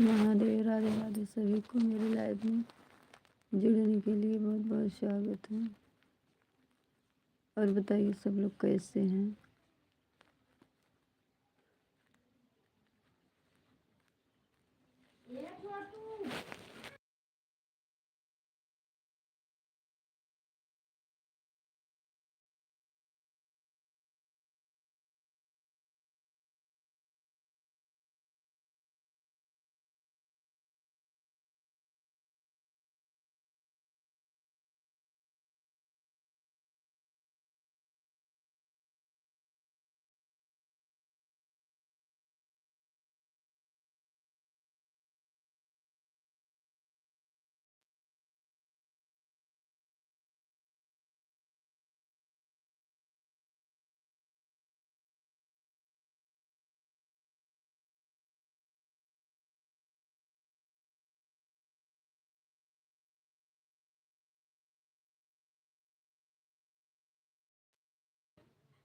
महादेव। राधे राधे सभी को मेरे लाइव में जुड़ने के लिए बहुत बहुत स्वागत है। और बताइए सब लोग कैसे हैं।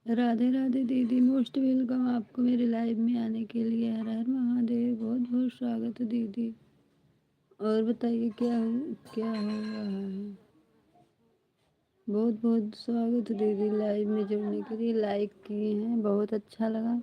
राधे राधे दीदी, मोस्ट वेलकम आपको मेरे लाइव में आने के लिए। हर हर महादेव, बहुत बहुत स्वागत है दीदी। और बताइए क्या हो रहा है। बहुत बहुत स्वागत है दीदी, लाइव में जुड़ने के लिए। लाइक किए हैं, बहुत अच्छा लगा।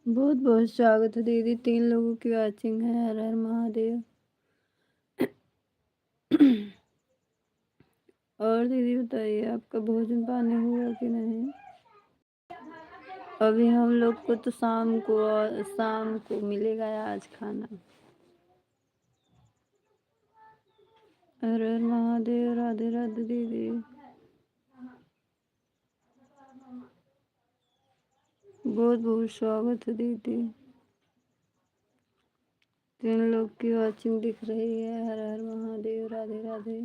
बहुत बहुत स्वागत है दीदी, 3 लोगों की वॉचिंग है। हर हर महादेव। और दीदी बताइए, आपका भोजन पानी हुआ कि नहीं। अभी हम लोग को तो शाम को मिलेगा आज खाना। हर हर महादेव। राधे राधे दीदी, बहुत बहुत स्वागत है दीदी। 3 लोग की वॉचिंग दिख रही है। हर हर महादेव। राधे राधे।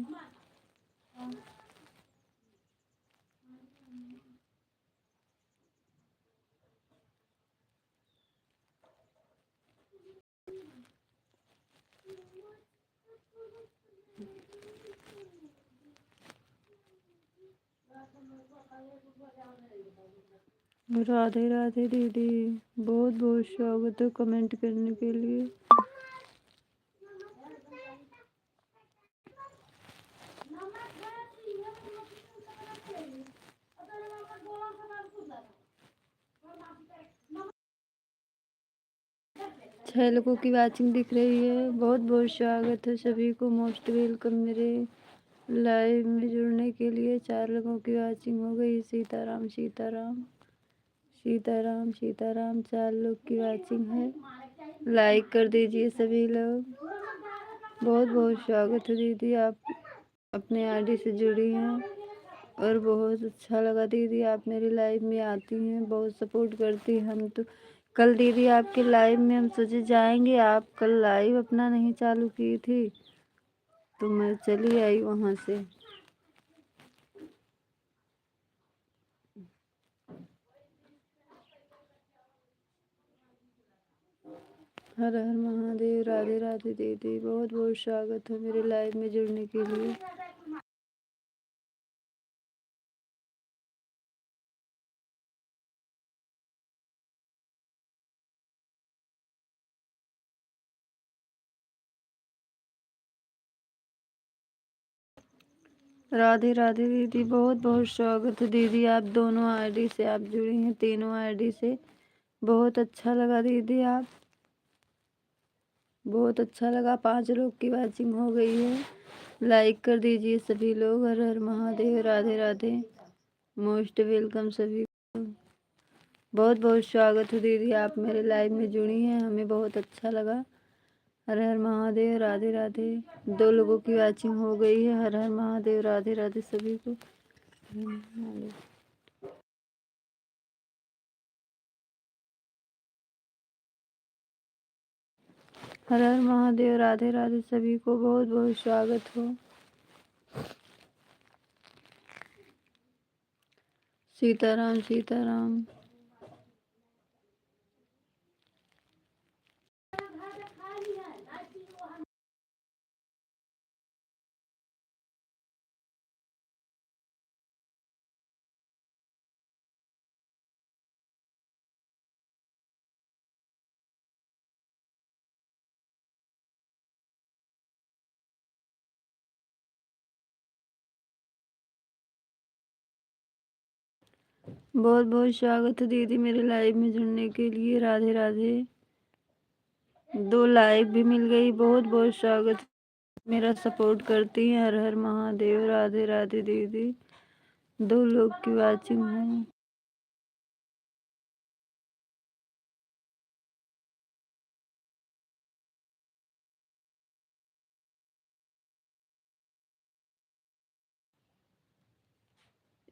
राधे राधे दीदी, बहुत बहुत स्वागत है कमेंट करने के लिए। छह लोगों की वॉचिंग दिख रही है। बहुत बहुत स्वागत है सभी को, मोस्ट वेलकम मेरे लाइव में जुड़ने के लिए। 4 लोगों की वॉचिंग हो गई। सीताराम सीताराम सीताराम सीताराम। 4 लोग की वॉचिंग है। लाइक कर दीजिए सभी लोग। बहुत बहुत स्वागत है दीदी, आप अपने आईडी से जुड़ी हैं। और बहुत अच्छा लगा दीदी, आप मेरी लाइव में आती हैं, बहुत सपोर्ट करती हैं। हम तो कल दीदी आपके लाइव में हम सोचे जाएंगे, आप कल लाइव अपना नहीं चालू की थी तो मैं चली आई वहाँ से। हर हर महादेव। राधे राधे दीदी, बहुत बहुत स्वागत है मेरे लाइव में जुड़ने के लिए। राधे राधे दीदी, बहुत बहुत स्वागत है दीदी। आप दोनों आईडी से आप जुड़ी हैं, तीनों आईडी से। बहुत अच्छा लगा दीदी, आप बहुत अच्छा लगा। 5 लोग की वॉचिंग हो गई है। लाइक कर दीजिए सभी लोग। हर हर महादेव। राधे राधे, मोस्ट वेलकम सभी को। बहुत बहुत स्वागत है दीदी, आप मेरे लाइव में जुड़ी हैं, हमें बहुत अच्छा लगा। हर हर महादेव। राधे राधे। 2 लोगों की वॉचिंग हो गई है। हर हर महादेव। राधे राधे सभी को। हर हर महादेव। राधे राधे। सभी को बहुत बहुत स्वागत हो। सीताराम सीताराम। बहुत बहुत स्वागत है दीदी मेरे लाइव में जुड़ने के लिए। राधे राधे। 2 लाइक भी मिल गई। बहुत बहुत स्वागत। मेरा सपोर्ट करती हैं। हर हर महादेव। राधे राधे दीदी। 2 लोग की वाचिंग है।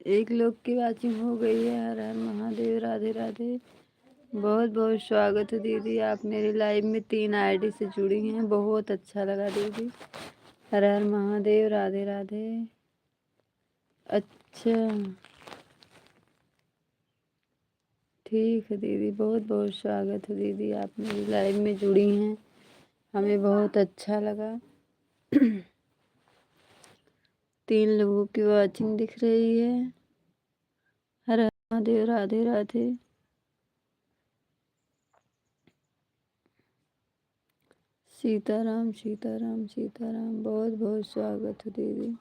एक लोग की वाचिंग हो गई है। हर हर महादेव। राधे राधे। बहुत बहुत स्वागत है दीदी। आप मेरे लाइव में 3 आईडी से जुड़ी हैं। बहुत अच्छा लगा दीदी। हर हर महादेव। राधे राधे। अच्छा ठीक है दीदी। बहुत बहुत स्वागत है दीदी। आप मेरी लाइव में जुड़ी हैं। हमें बहुत अच्छा लगा। 3 लोगों की वाचिंग दिख रही है। हर हर महादेव। राधे राधे। सीताराम सीताराम सीताराम। बहुत बहुत स्वागत है दीदी।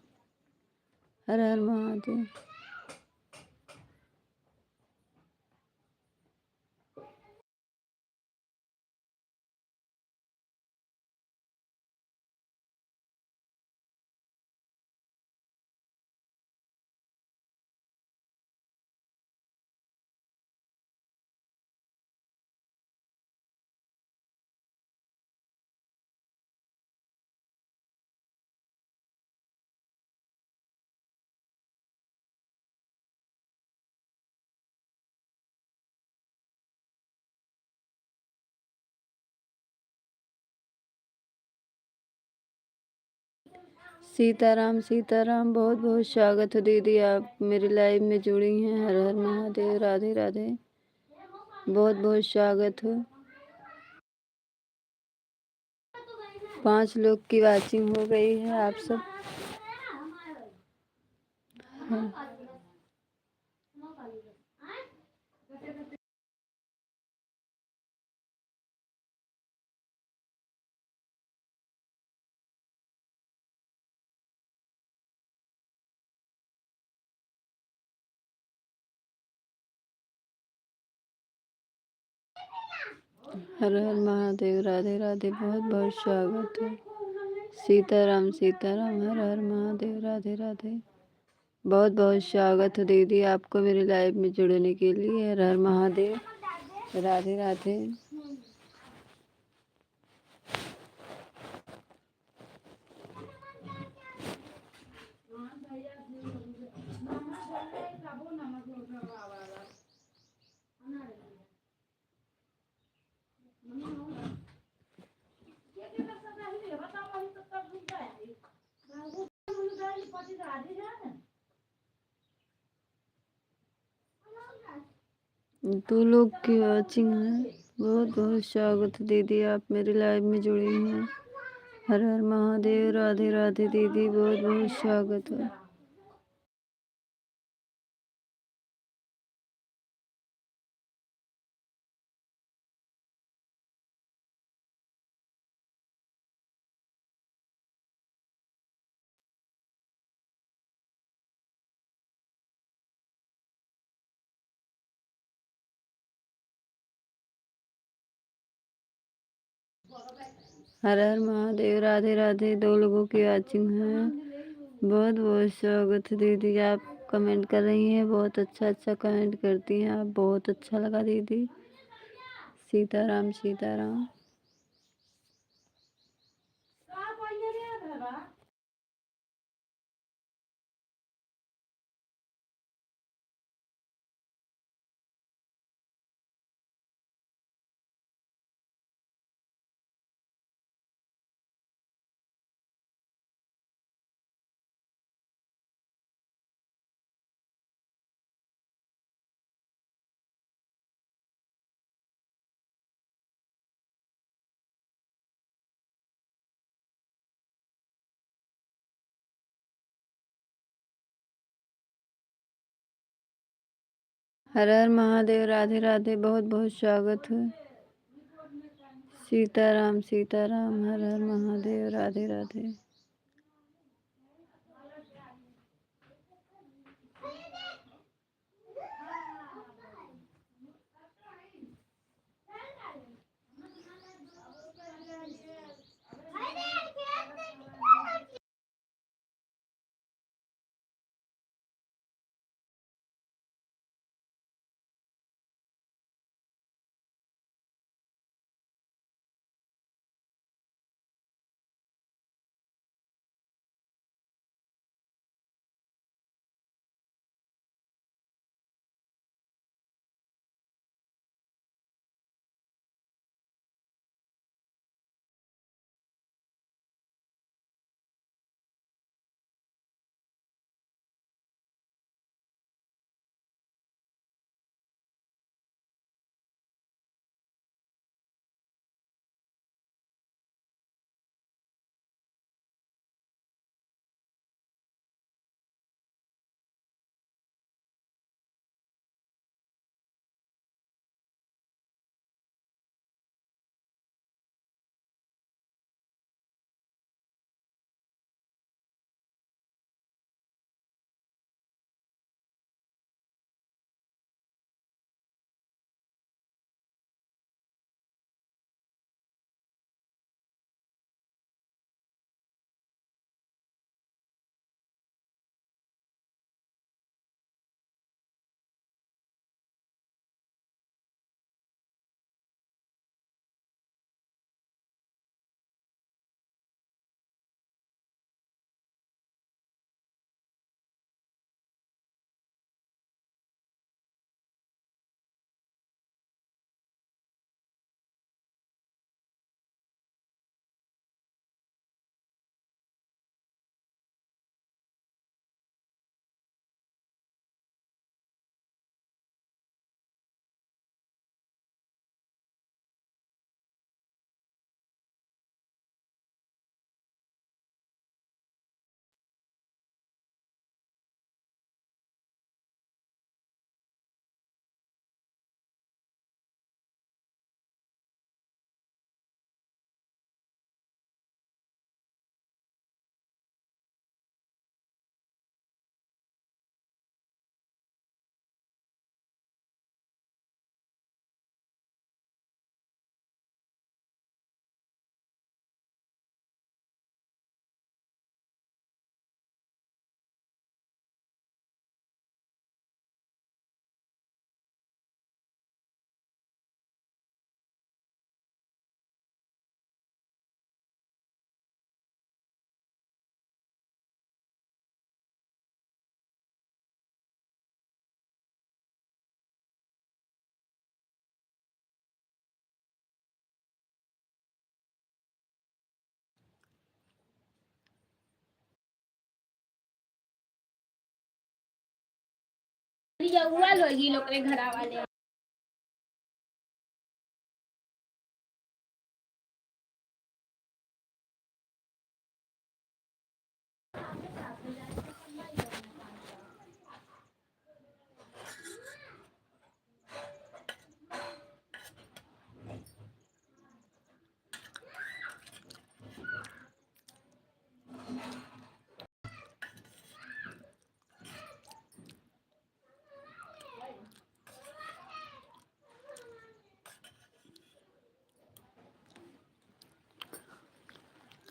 हर हर महादेव। सीताराम सीताराम। बहुत बहुत स्वागत है दीदी। आप मेरी लाइव में जुड़ी हैं। हर हर महादेव। राधे राधे। बहुत बहुत स्वागत है। 5 लोग की वाचिंग हो गई है। आप सब हर हर महादेव। राधे राधे। बहुत बहुत स्वागत है। सीताराम सीताराम। हर हर महादेव। राधे राधे। बहुत बहुत स्वागत है दीदी आपको मेरे लाइव में जुड़ने के लिए। हर हर महादेव। राधे राधे। दो लोग की वाचिंग है। बहुत बहुत स्वागत है दीदी आप मेरे लाइव में जुड़ी हैं। हर हर महादेव। राधे राधे दीदी। बहुत बहुत स्वागत है। हर हर महादेव। राधे राधे। 2 लोगों की वाचिंग है। बहुत बहुत स्वागत है दीदी। आप कमेंट कर रही हैं। बहुत अच्छा अच्छा कमेंट करती हैं आप। बहुत अच्छा लगा दीदी। सीताराम सीताराम। हर हर महादेव। राधे राधे। बहुत बहुत स्वागत है। सीताराम सीताराम। हर हर महादेव। राधे राधे।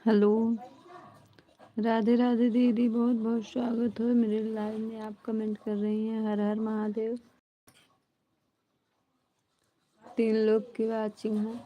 हेलो। राधे राधे दीदी। बहुत बहुत स्वागत है मेरे लाइव में। आप कमेंट कर रही हैं हर हर महादेव। 3 लोग की वाचिंग है।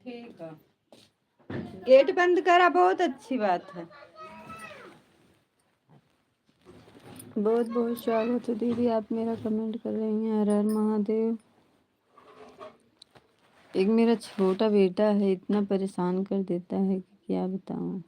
ठीक है, गेट बंद करा, बहुत अच्छी बात है। बहुत बहुत स्वागत है दीदी, आप मेरा कमेंट कर रही हैं। हर हर महादेव। एक मेरा छोटा बेटा है, इतना परेशान कर देता है कि क्या बताऊं।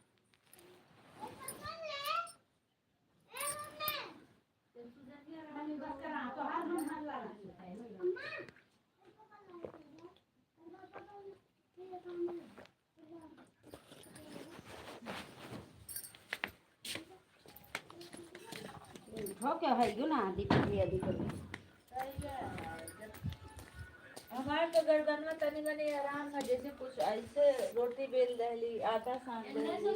क्या है ना हमारे तो गर्दन में तनी मनी आराम है, जैसे कुछ ऐसे रोटी बेल दहली, आटा सान दहली,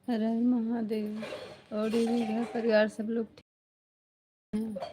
हर हर महादेव। और दीदी घर परिवार सब लोग ठीक हैं?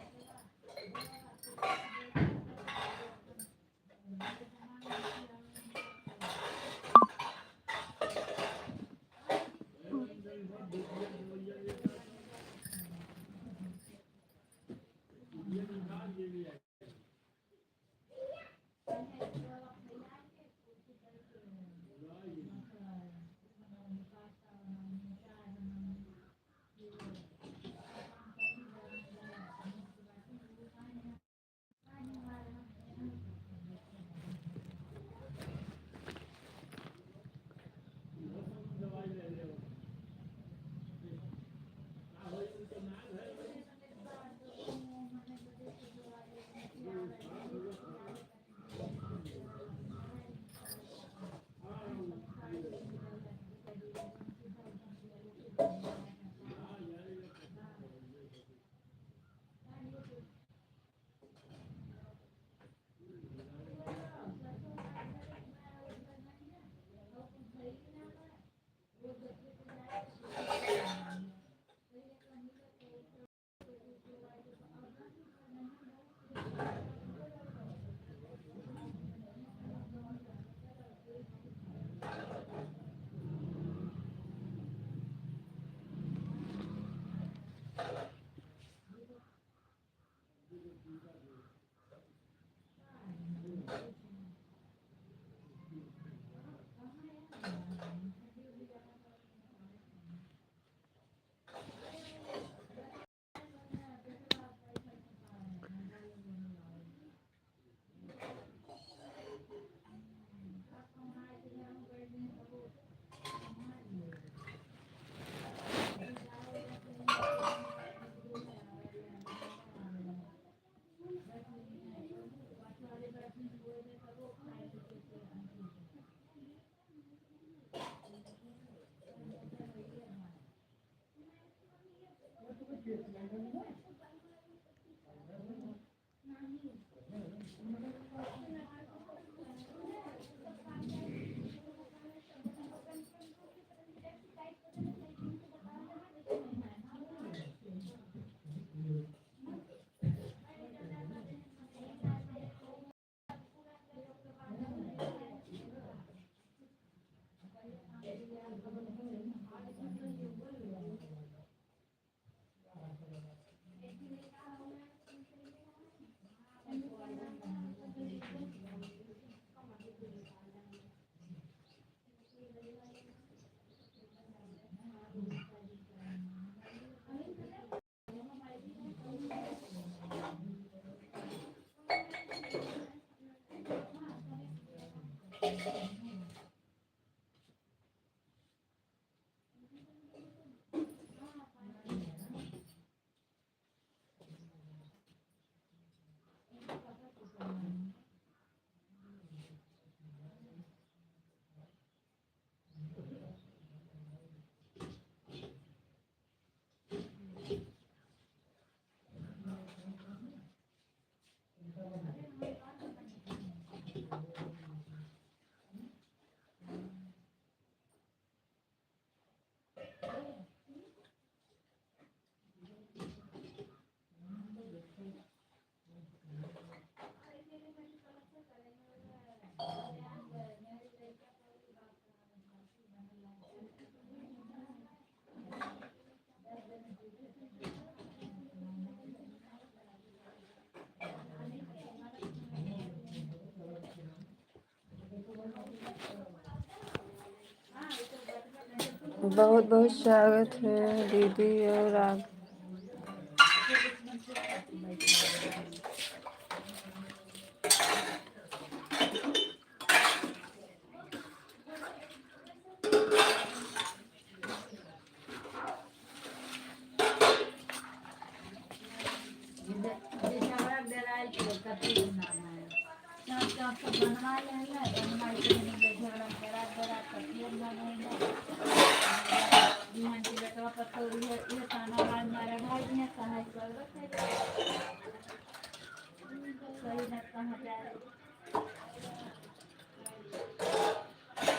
बहुत बहुत स्वागत है दीदी और आप।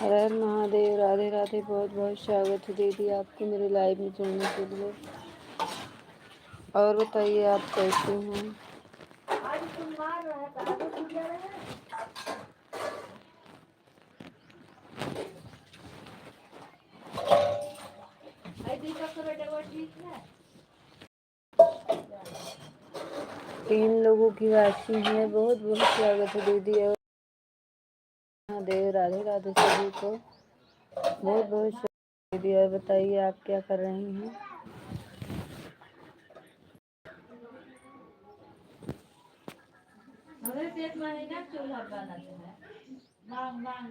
हर हर महादेव, राधे राधे। बहुत बहुत स्वागत है दीदी आपको मेरे लाइव में जुड़ने के लिए। और बताइए आप कैसे हैं? तीन लोगों की वाचिंग है। बहुत बहुत स्वागत है दीदी और महादेव, राधे राधे सभी को। बहुत बहुत स्वागत दीदी। और बताइए आप क्या कर रही हैं? एक महीना चूल्हा बनल है,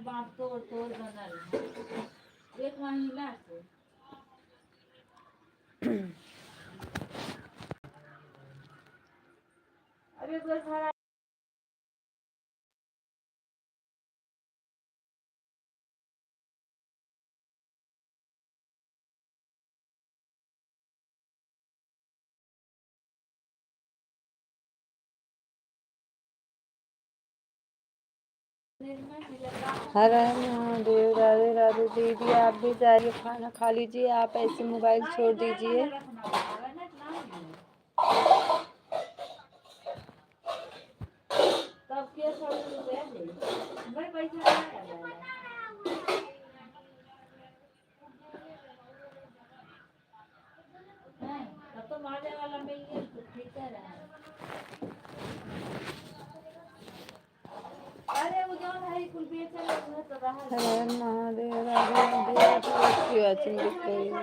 बांग तोड़ तोड़ बनल है, एक महीना से। अरे हर हर महादेव, राधे राधे दीदी। आप भी जाइए खाना खा लीजिए। आप ऐसे मोबाइल छोड़ दीजिए। हर हर महादेव, राधे राधे। वाचिंग दिख रही है।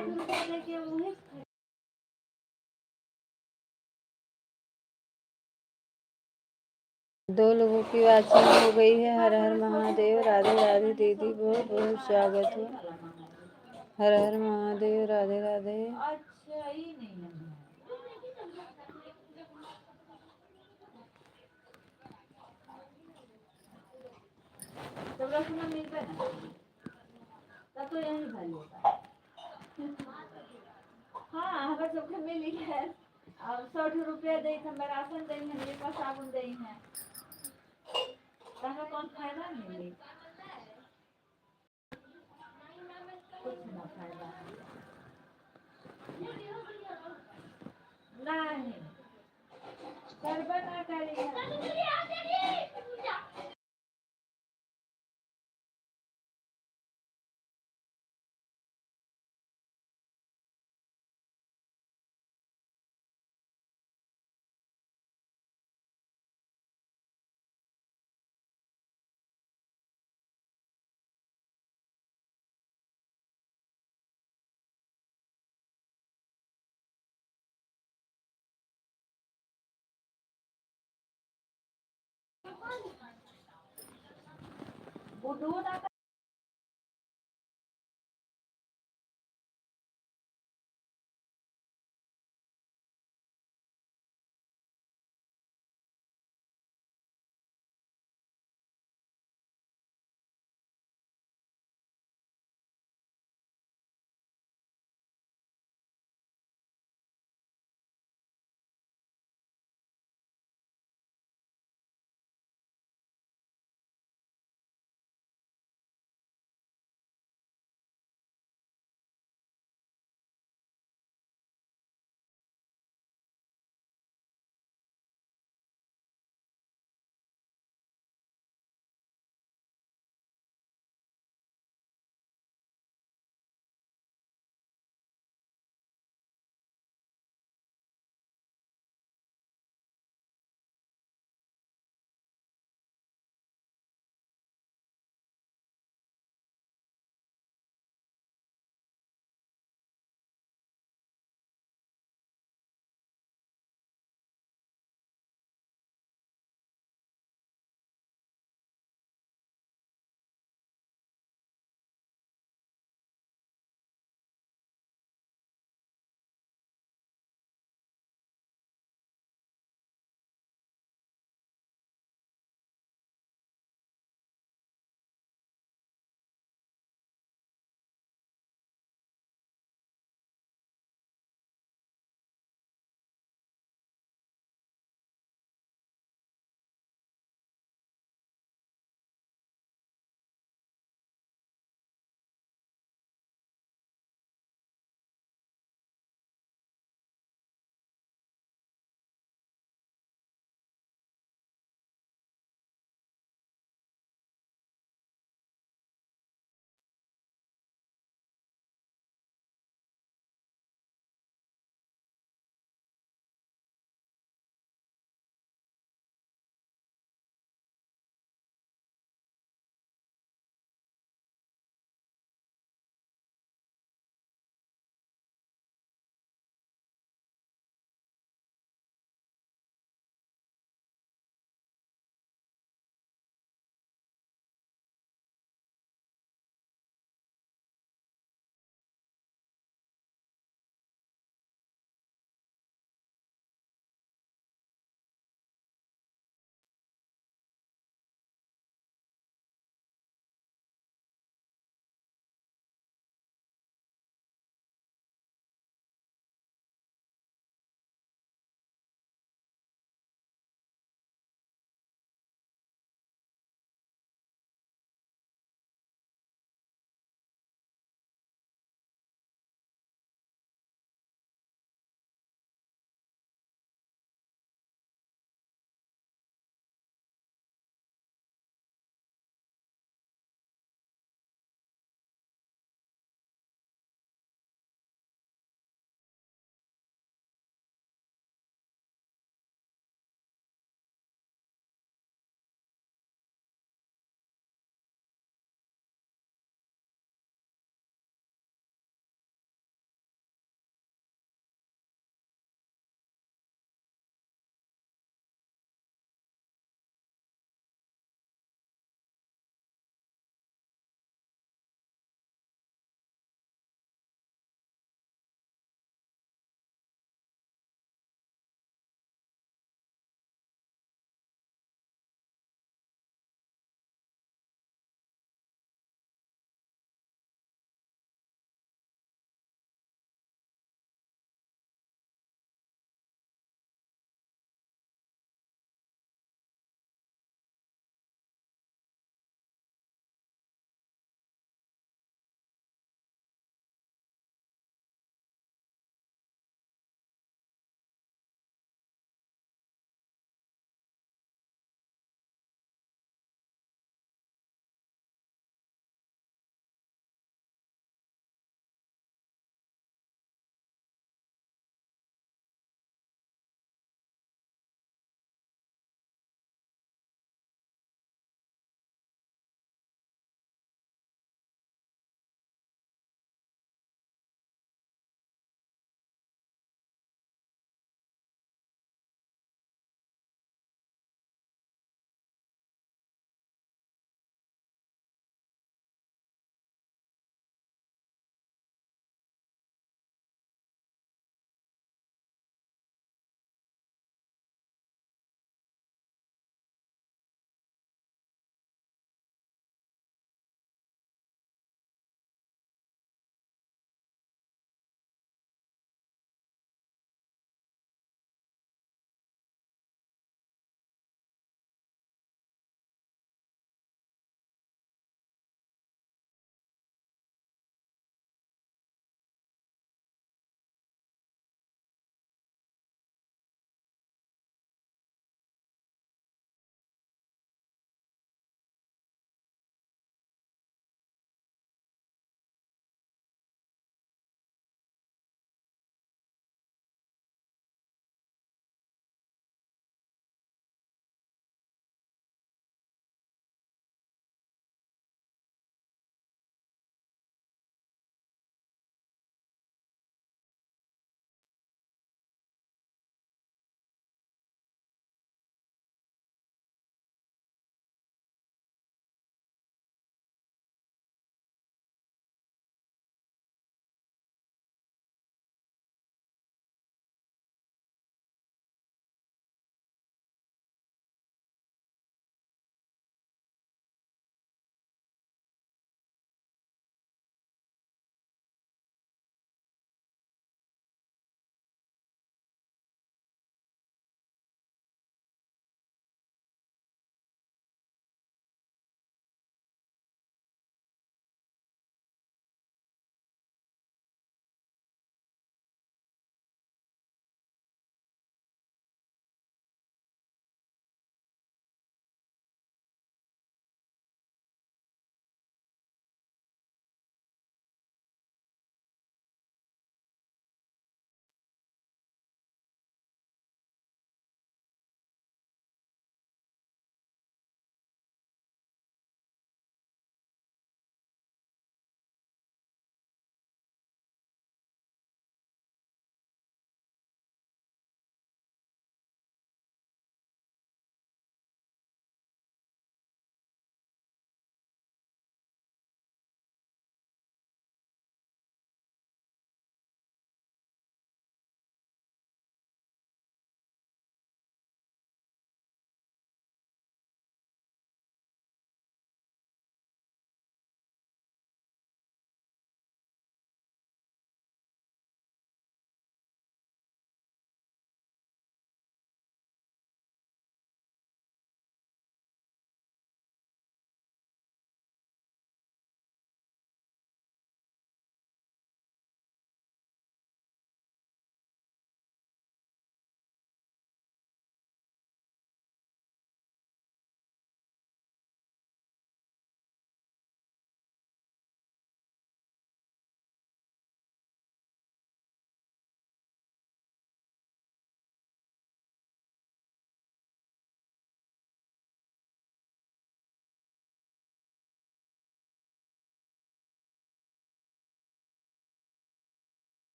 दो लोगों की वाचिंग हो गई है। हर हर महादेव, राधे राधे दीदी। बहुत बहुत स्वागत है। हर हर महादेव, राधे राधे। तब तो यही हाँ, हमें सबके मिली है। रुपया दे हम राशन दे हैं मेरे पास साबुन दे हैं तहरा कौन फायदा मिली कुछ ना फायदा नहीं करबा ना करी वो दूध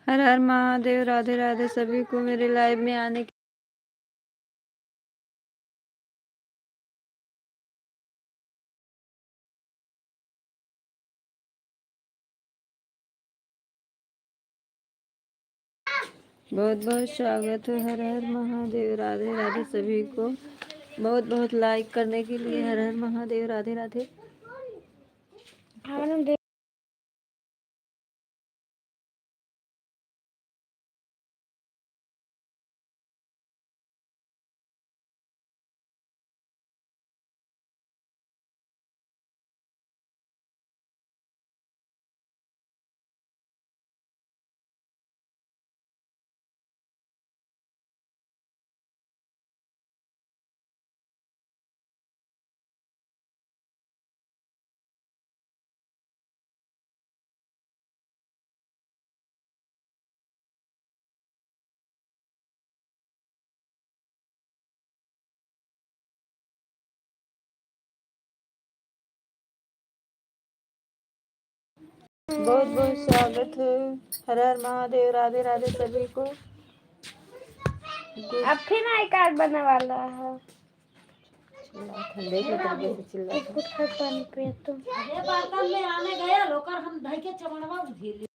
हर हर महादेव। राधे राधे सभी को मेरे लाइव में आने की बहुत बहुत स्वागत है। हर हर महादेव। राधे राधे सभी को बहुत बहुत लाइक करने के लिए। हर हर महादेव। राधे राधे। बहुत बहुत स्वागत है। हर हर महादेव। राधे राधे सभी को। अब फिर आई कार्ड बनने वाला है। देख लो तुम कैसे चिल्ला एक गुच्छा पानी पे तुम अरे बर्तन में आने गया लोकर हम धई के चमड़वा उधेली।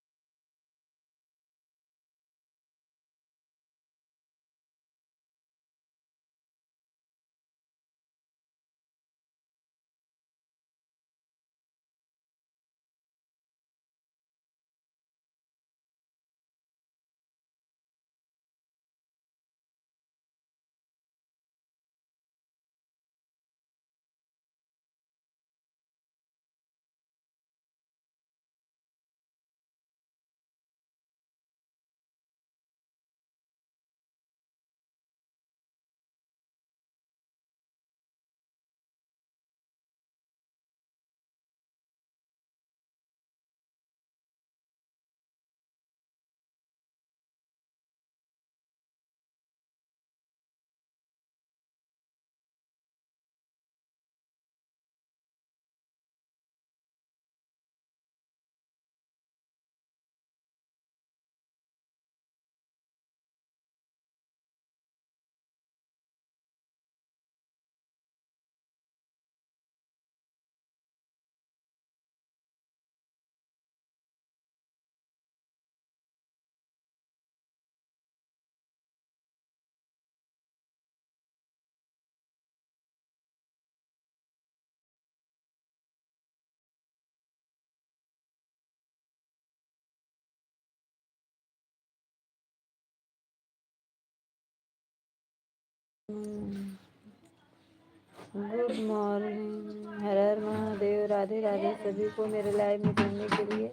Good morning. हर हर महादेव। राधे राधे सभी को मेरे लाइव में जुड़ने के लिए।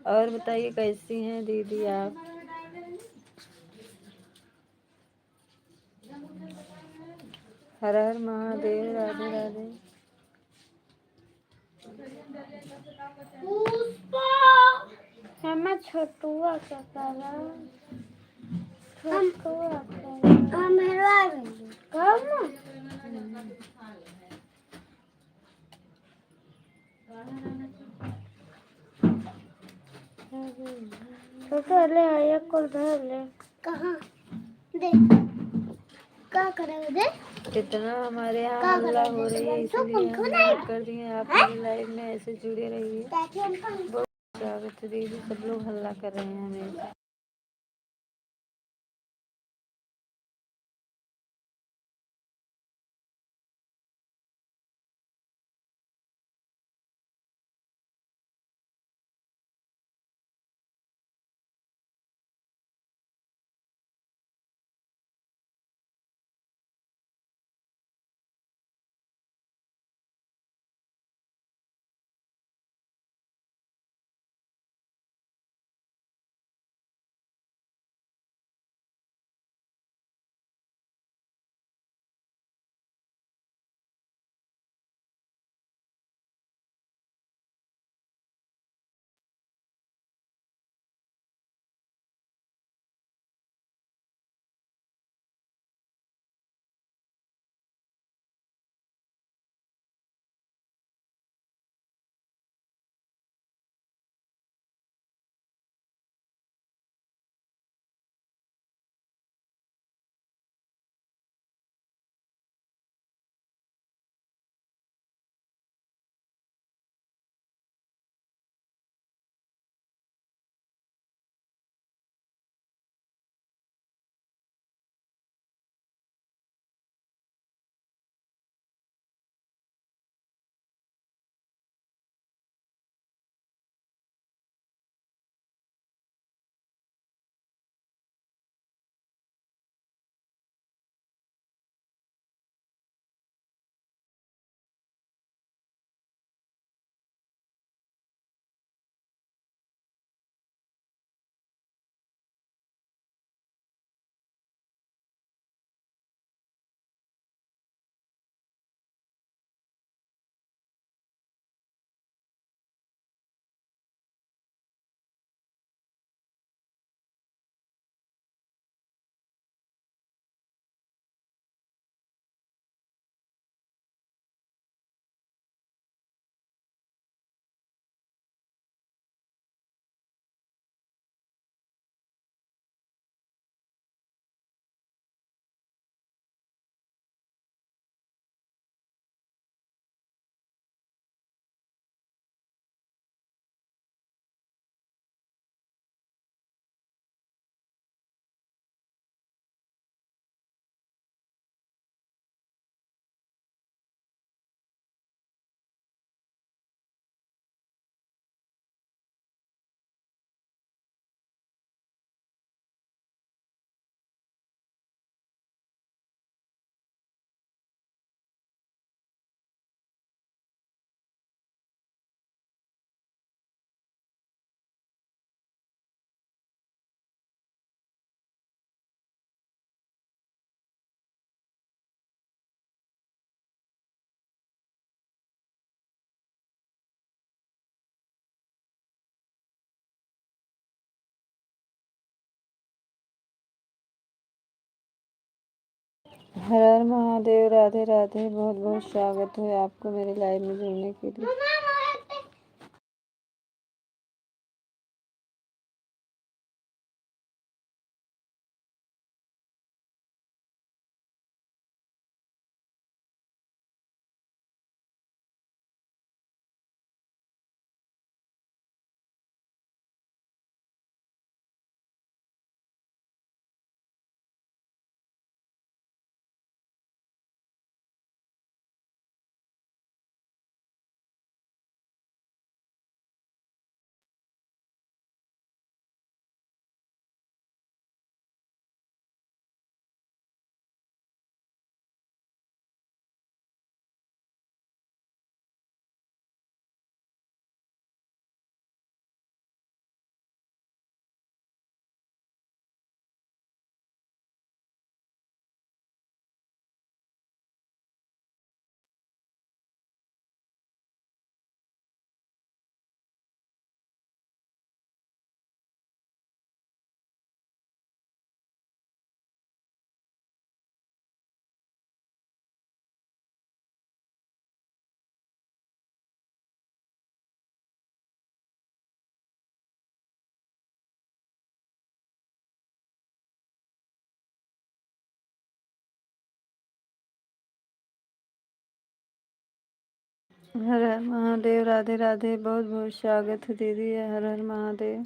और बताइए कैसी हैं दीदी आप। हर हर महादेव। राधे राधे। हमें छोटुआ का करा छोटुआ का मेरा कब छोटू ले एक को धर ले कहाँ दे क्या करेंगे दे कितना हमारे यहाँ हल्ला हो रही है इसलिए हम लाइव कर दिए। आप मेरे लाइव में ऐसे जुड़े रहिए। बहुत स्वागत है दीदी। सब लोग हल्ला कर रहे हैं हमें। हर हर महादेव। राधे राधे। बहुत बहुत स्वागत है आपको मेरे लाइव में जुड़ने के लिए। हर हर महादेव। राधे राधे। बहुत बहुत स्वागत है दीदी। हर हर महादेव।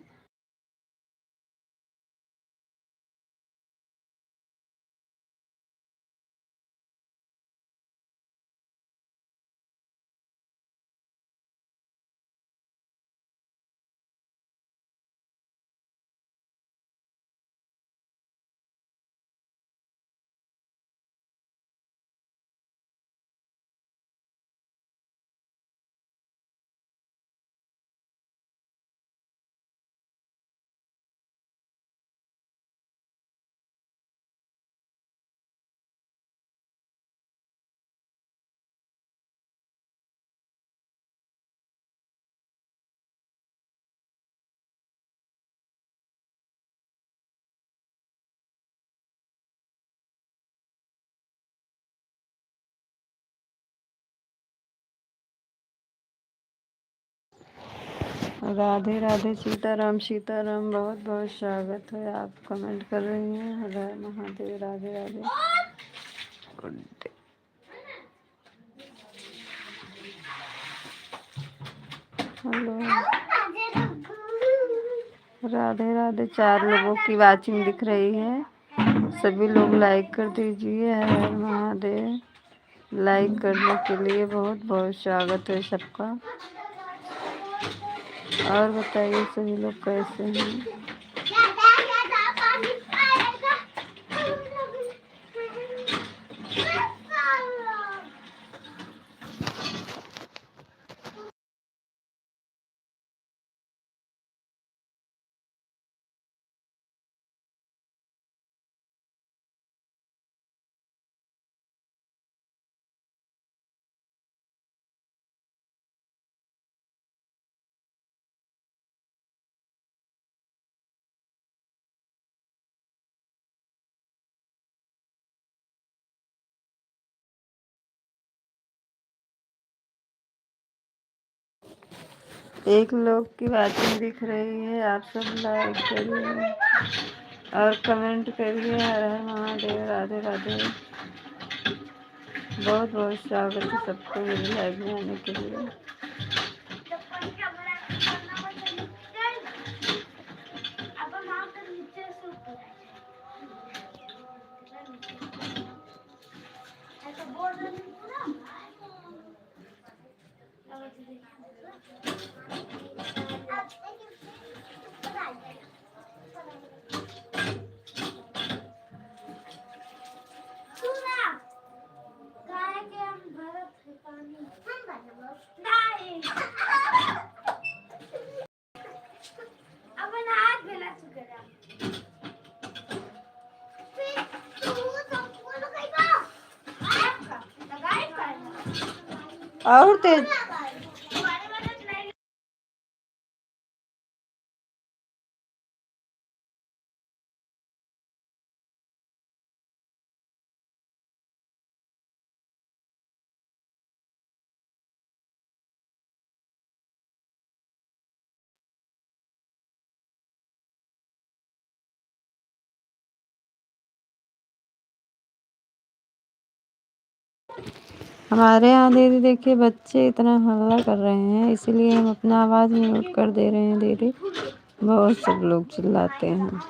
राधे राधे। सीताराम सीताराम। बहुत बहुत स्वागत है। आप कमेंट कर रही हैं। Har Har Mahadev. Radhe Radhe. Good day. Hello. Radhe Radhe. 4 लोगों की वाचिंग दिख रही है। सभी लोग लाइक कर दीजिए। हर हर महादेव। लाइक करने के लिए बहुत बहुत स्वागत है सबका। और बताइए सभी लोग कैसे हैं। एक लोग की वाचिंग दिख रही है। आप सब लाइक करिए और कमेंट करिए। हर हर महादेव। राधे राधे। बहुत बहुत स्वागत है सबको मेरी लाइव में आने के लिए। और तेज हमारे यहाँ दीदी देखिए बच्चे इतना हल्ला कर रहे हैं, इसीलिए हम अपना आवाज़ म्यूट कर दे रहे हैं दीदी। बहुत सब लोग चिल्लाते हैं।